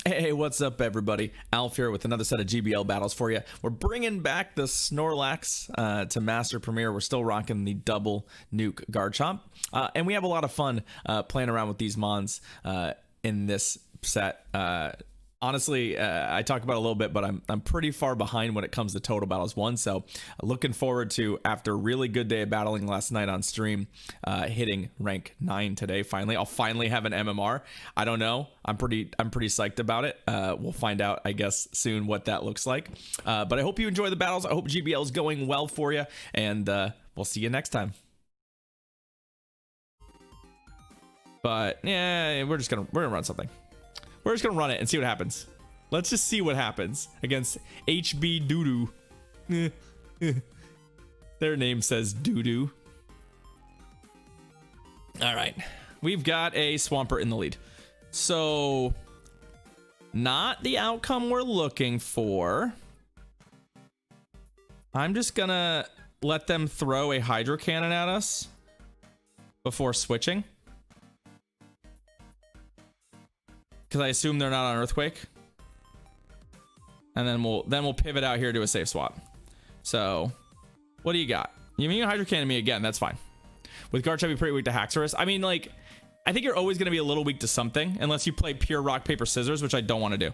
Hey, what's up, everybody? Alf here with another set of GBL battles for you. We're bringing back the Snorlax to Master Premier. We're still rocking the double Nuke Garchomp. And we have a lot of fun playing around with these mons in this set. Honestly, I talk about it a little bit, but I'm pretty far behind when it comes to total battles won. So looking forward to, after a really good day of battling last night on stream, hitting rank 9 today. Finally, I'll finally have an MMR. I don't know. I'm pretty psyched about it. We'll find out, I guess, soon what that looks like. But I hope you enjoy the battles. I hope GBL is going well for you, and we'll see you next time. But yeah, we're gonna run something. We're just gonna run it and see what happens. Let's just see what happens against HB Doodoo. Their name says Doodoo. All right, we've got a Swampert in the lead. So, not the outcome we're looking for. I'm just gonna let them throw a Hydro Cannon at us before switching, because I assume they're not on Earthquake, and then we'll pivot out here to a safe swap. So, what do you got? You mean you Hydro Cannon me again? That's fine. With Garchomp, you're pretty weak to Haxorus. I mean, like, I think you're always going to be a little weak to something, unless you play pure rock paper scissors, which I don't want to do.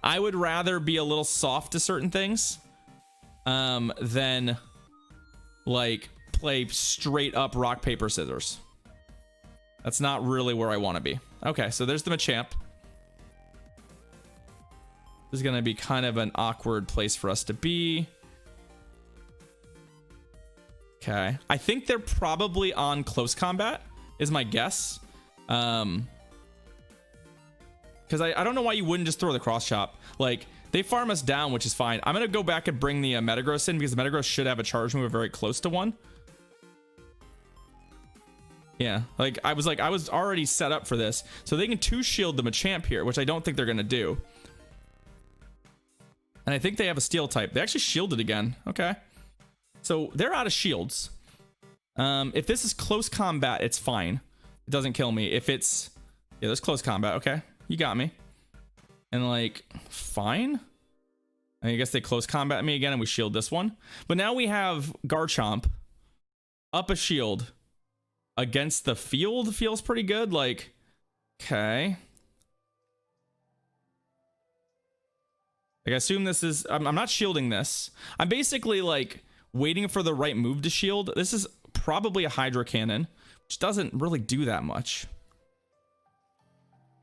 I would rather be a little soft to certain things than like play straight up rock paper scissors. That's not really where I want to be. Okay, so there's the Machamp. This is going to be kind of an awkward place for us to be. Okay. I think they're probably on close combat, is my guess. Because I don't know why you wouldn't just throw the cross chop. Like, they farm us down, which is fine. I'm going to go back and bring the Metagross in, because the Metagross should have a charge move very close to one. Yeah, like I was already set up for this. So they can 2-shield the Machamp here, which I don't think they're going to do. And I think they have a steel type. They actually shielded again. Okay. So they're out of shields. If this is close combat, it's fine. It doesn't kill me. If it's... Yeah, there's close combat. Okay. You got me. And like, fine. And I guess they close combat me again and we shield this one. But now we have Garchomp up a shield against the field. Feels pretty good. Like, okay. Like, I assume this is... I'm not shielding this. I'm basically, like, waiting for the right move to shield. This is probably a Hydro Cannon, which doesn't really do that much.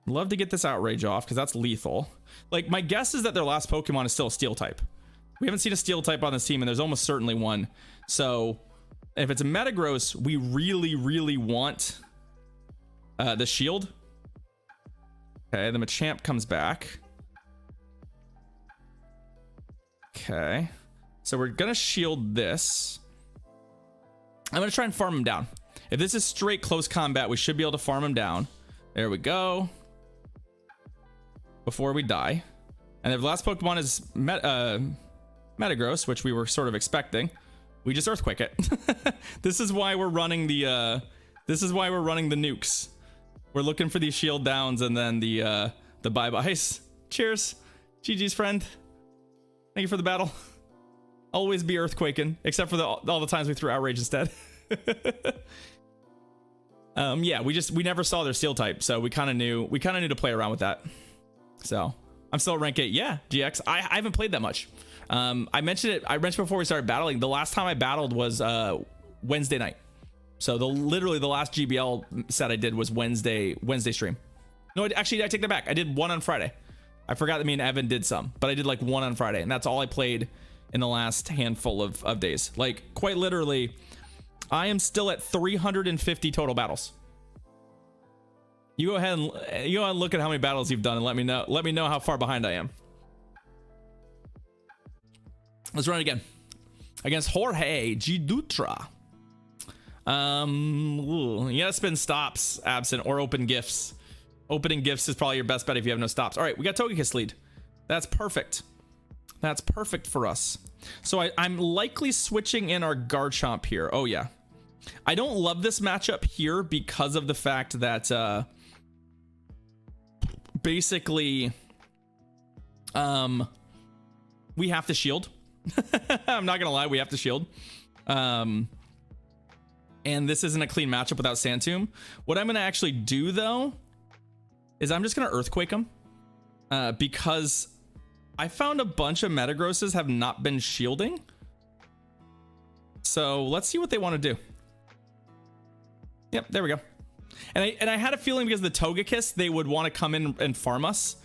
Love to get this Outrage off, because that's lethal. Like, my guess is that their last Pokemon is still a Steel type. We haven't seen a Steel type on this team, and there's almost certainly one. So, if it's a Metagross, we really, really want the shield. Okay, the Machamp comes back. Okay, so we're gonna shield this. I'm gonna try and farm him down. If this is straight close combat, we should be able to farm him down. There we go. Before we die. And if the last Pokemon is Metagross, which we were sort of expecting, we just Earthquake it. This is why we're running the nukes. We're looking for these shield downs and then the bye-byes. Cheers. GG's, friend. Thank you for the battle. Always be Earthquaking, except for all the times we threw Outrage instead. Yeah, we never saw their Steel type, so we kind of knew to play around with that. So I'm still at rank 8. Yeah, GX. I haven't played that much. I mentioned before we started battling. The last time I battled was Wednesday night. So literally the last GBL set I did was Wednesday stream. No, actually I take that back. I did one on Friday. I forgot that me and Evan did some, but I did like one on Friday, and that's all I played in the last handful of days. Like, quite literally, I am still at 350 total battles. You go ahead and look at how many battles you've done and let me know how far behind I am. Let's run it again against Jorge G. Dutra. You gotta spin stops, absent, or open gifts. Opening gifts is probably your best bet if you have no stops. All right, we got Togekiss lead. That's perfect. That's perfect for us. So I'm likely switching in our Garchomp here. Oh yeah. I don't love this matchup here because of the fact that basically We have to shield. I'm not gonna lie, we have to shield. And this isn't a clean matchup without Sand Tomb. What I'm gonna actually do though is I'm just gonna Earthquake them, because I found a bunch of Metagrosses have not been shielding. So let's see what they want to do. Yep, there we go. And I had a feeling because of the Togekiss, they would want to come in and farm us,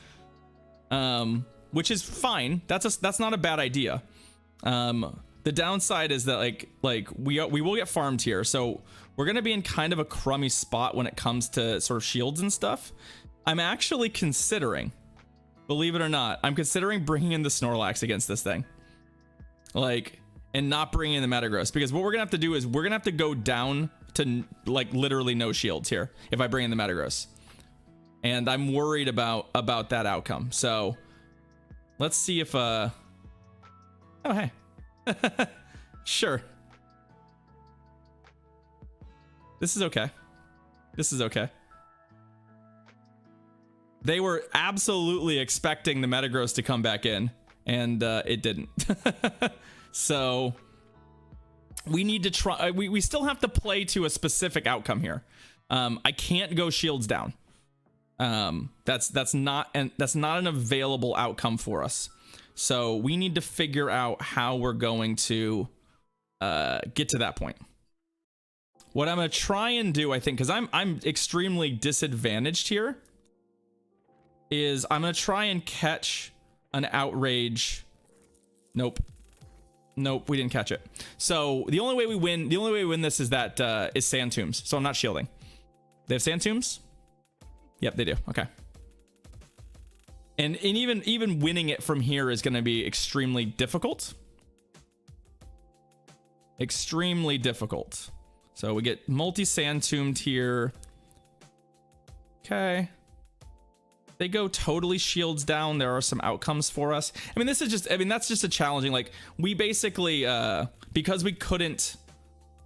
which is fine. That's not a bad idea. The downside is that like we will get farmed here, so we're gonna be in kind of a crummy spot when it comes to sort of shields and stuff. I'm actually considering, believe it or not, I'm considering bringing in the Snorlax against this thing, like, and not bringing in the Metagross, because what we're gonna have to do is we're gonna have to go down to like literally no shields here if I bring in the Metagross, and I'm worried about that outcome. So let's see if oh hey. Sure, this is okay. This is okay. They were absolutely expecting the Metagross to come back in, and it didn't. So we need to try. We still have to play to a specific outcome here. I can't go shields down. That's not an available outcome for us. So we need to figure out how we're going to get to that point. What I'm gonna try and do, I think, because I'm extremely disadvantaged here, is I'm gonna try and catch an outrage. Nope, we didn't catch it. So the only way we win this is that is Sand Tombs. So I'm not shielding. They have Sand Tombs? Yep, they do. Okay. And even winning it from here is going to be extremely difficult. Extremely difficult. So we get multi-Sand Tombed here. Okay. They go totally shields down. There are some outcomes for us. I mean, this is just, I mean, that's just a challenging, like, we basically, because we couldn't,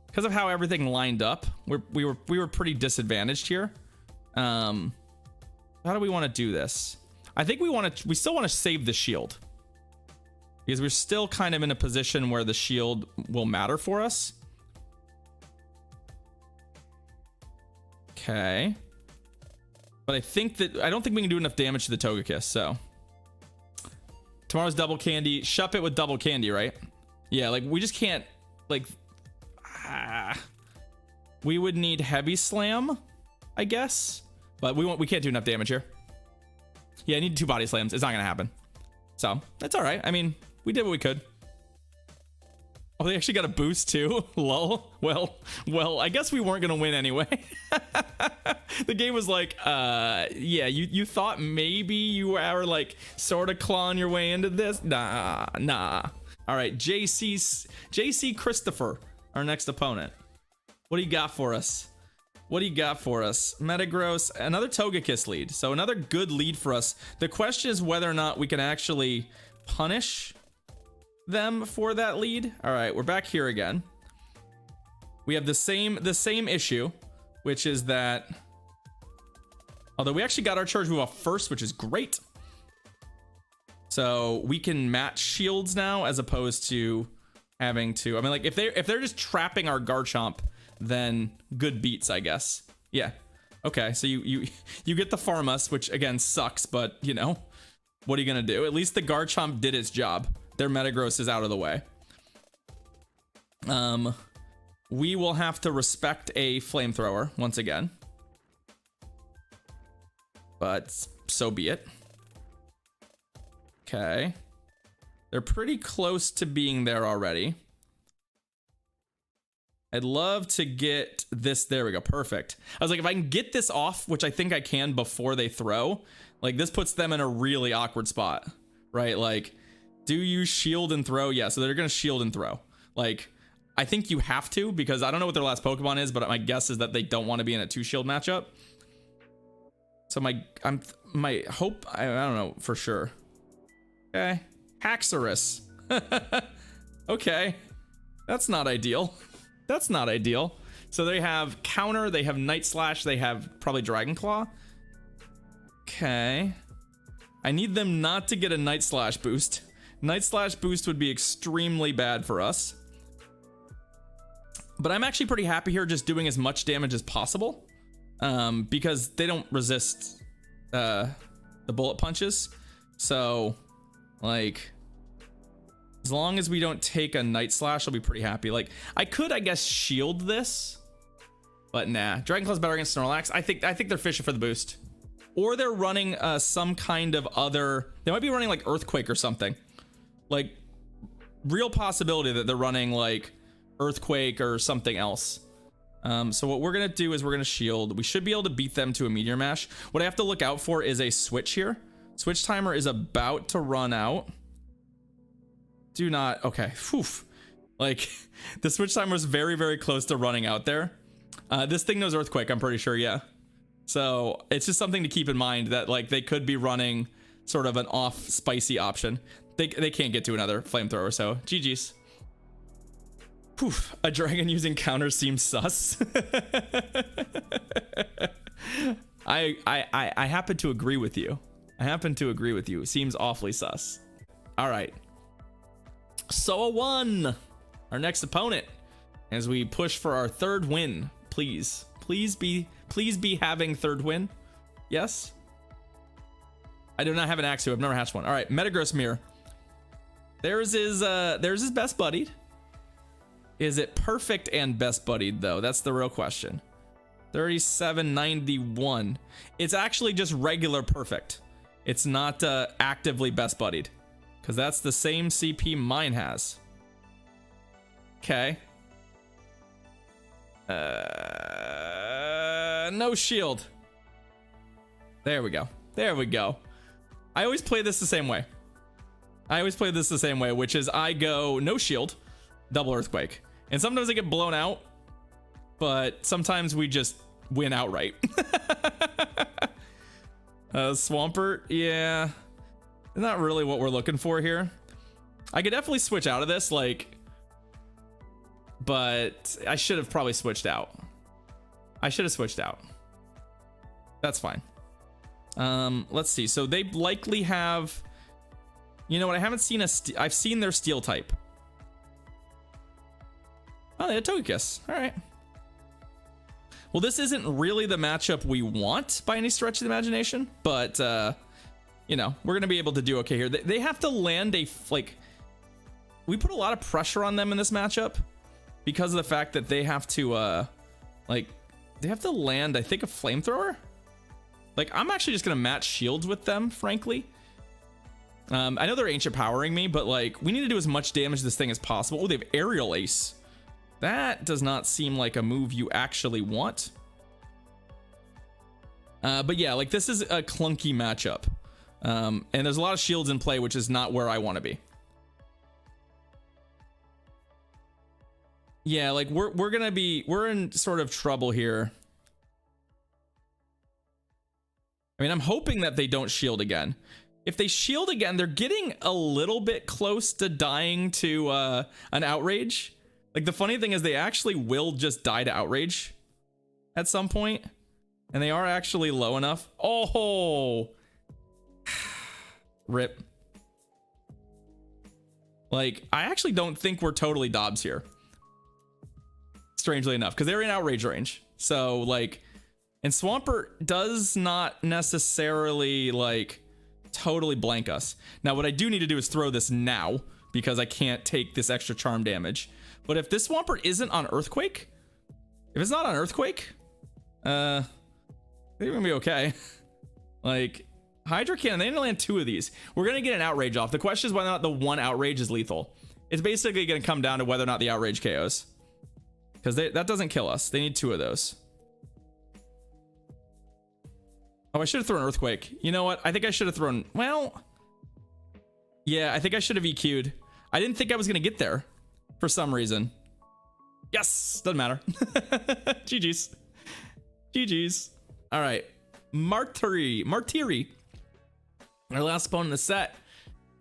because of how everything lined up, we were pretty disadvantaged here. How do we want to do this? I think we still want to save the shield, because we're still kind of in a position where the shield will matter for us. Okay. But I don't think we can do enough damage to the Togekiss, so. Tomorrow's double candy. Shup it with double candy, right? Yeah, like, we just can't, like, we would need heavy slam, I guess. But we can't do enough damage here. Yeah, I need 2 body slams. It's not gonna happen. So, that's alright. I mean, we did what we could. Oh, they actually got a boost too? Lol. Well, I guess we weren't gonna win anyway. The game was like, yeah, you thought maybe you were like sort of clawing your way into this? Nah. All right, JC Christopher, our next opponent. What do you got for us? Metagross, another Togekiss lead. So another good lead for us. The question is whether or not we can actually punish them for that lead. All right, we're back here again. We have the same issue, which is that, although we actually got our charge move off first, which is great. So we can match shields now, as opposed to having to, I mean, like, if they're just trapping our Garchomp, then good beats, I guess. Yeah. Okay, so you get the farm us, which again sucks, but you know, what are you gonna do? At least the Garchomp did its job. Their Metagross is out of the way. We will have to respect a flamethrower once again, but so be it. Okay, they're pretty close to being there already. I'd love to get this. There we go. Perfect. I was like, if I can get this off, which I think I can before they throw, like, this puts them in a really awkward spot, right? Like, do you shield and throw? Yeah, so they're going to shield and throw. Like, I think you have to, because I don't know what their last Pokemon is, but my guess is that they don't want to be in a 2-shield matchup. So my hope, I don't know for sure. Okay. Haxorus. Okay. That's not ideal. So they have counter, they have Night Slash, they have probably Dragon Claw. Okay. I need them not to get a Night Slash boost. Night Slash boost would be extremely bad for us. But I'm actually pretty happy here just doing as much damage as possible. Because they don't resist the bullet punches. So, like, as long as we don't take a Night Slash, I'll be pretty happy. Like, I could, I guess, shield this. But nah, Dragon Claw's better against Snorlax. I think they're fishing for the boost. Or they're running some kind of other... They might be running, like, Earthquake or something. Like, real possibility that they're running, like, Earthquake or something else. So what we're gonna do is we're gonna shield. We should be able to beat them to a Meteor Mash. What I have to look out for is a switch here. Switch timer is about to run out. Do not... Okay. Whew. Like, the switch timer is very, very close to running out there. This thing knows Earthquake, I'm pretty sure, yeah. So it's just something to keep in mind that, like, they could be running sort of an off spicy option. They can't get to another flamethrower, so GG's. Poof, a dragon using counter seems sus. I happen to agree with you. It seems awfully sus. All right. So 1, our next opponent, as we push for our 3rd win. Please be having 3rd win. Yes. I do not have an Axew. I've never hatched one. All right, Metagross mirror. There's his best buddied. Is it perfect and best buddied though? That's the real question. 3791. It's actually just regular perfect. It's not actively best buddied, because that's the same CP mine has. Okay. No shield. There we go. I always play this the same way. Which is I go no shield, double Earthquake. And sometimes I get blown out, but sometimes we just win outright. Swampert, yeah. Not really what we're looking for here. I could definitely switch out of this, like, but I should have probably switched out. That's fine. Let's see. So they likely have, you know what? I haven't seen I've seen their steel type. Oh, they had Togekiss. All right. Well, this isn't really the matchup we want by any stretch of the imagination, but you know, we're gonna be able to do okay here. They have to land like, we put a lot of pressure on them in this matchup because of the fact that they have to like, they have to land, I think, a flamethrower. Like, I'm actually just gonna match shields with them, frankly. I know they're ancient powering me, but like, we need to do as much damage to this thing as possible. Oh, they have Aerial Ace. That does not seem like a move you actually want. But yeah, like, this is a clunky matchup. And there's a lot of shields in play, which is not where I want to be. Yeah, like, we're in sort of trouble here. I mean, I'm hoping that they don't shield again. If they shield again, they're getting a little bit close to dying to an Outrage. Like, the funny thing is they actually will just die to Outrage at some point. And they are actually low enough. Oh! Rip. Like, I actually don't think we're totally Dobbs here. Strangely enough, because they're in Outrage range. So, like, and Swampert does not necessarily, like, totally blank us. Now, what I do need to do is throw this now, because I can't take this extra charm damage. But if this Swampert isn't on Earthquake, if it's not on Earthquake, they're gonna be okay. Like, Hydra Cannon, they didn't land 2 of these. We're gonna get an Outrage off. The question is whether or not the 1 Outrage is lethal. It's basically gonna come down to whether or not the Outrage KOs. Because that doesn't kill us. They need 2 of those. Oh, I should have thrown Earthquake. You know what? I think I should have thrown... Well... Yeah, I think I should have EQ'd. I didn't think I was gonna get there. For some reason. Yes! Doesn't matter. GG's. GG's. Alright. Martyri. Our last opponent in the set.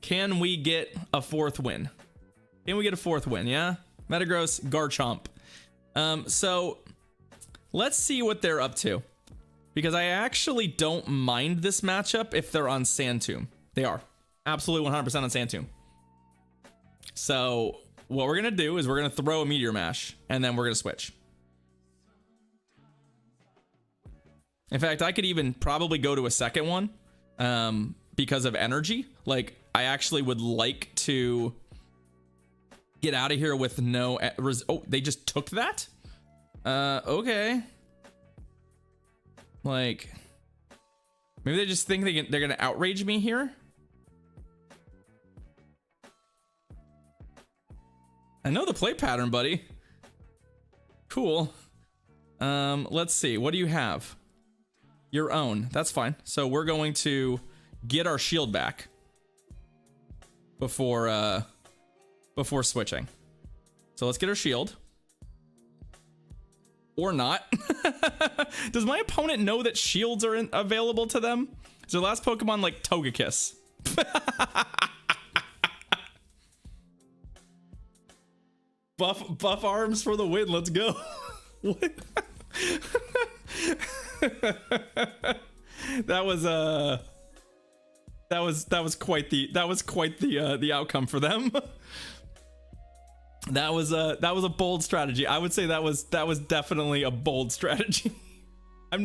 Can we get a 4th win? Can we get a 4th win, yeah? Metagross, Garchomp. So, let's see what they're up to. because I actually don't mind this matchup if they're on Sand Tomb. They are absolutely 100% on Sand Tomb. So what we're gonna do is we're gonna throw a Meteor Mash and then we're gonna switch. In fact, I could even probably go to a second one because of energy. Like, I actually would like to get out of here with no... Oh, they just took that? Okay. Like, maybe they just think they're gonna outrage me here? I know the play pattern, buddy. Cool. Let's see. What do you have? Your own. That's fine. So we're going to get our shield back before switching. So let's get our shield. Or not. Does my opponent know that shields are available to them? Is their last Pokemon like Togekiss? Buff arms for the win. Let's go. What? That was quite the outcome for them. That was a bold strategy. I would say that was definitely a bold strategy. I'm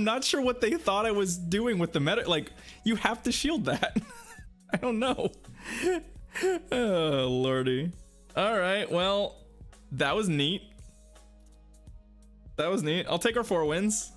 not sure what they thought I was doing with the meta. Like, you have to shield that. I don't know. Oh lordy. All right, well, that was neat. That was neat. I'll take our 4 wins.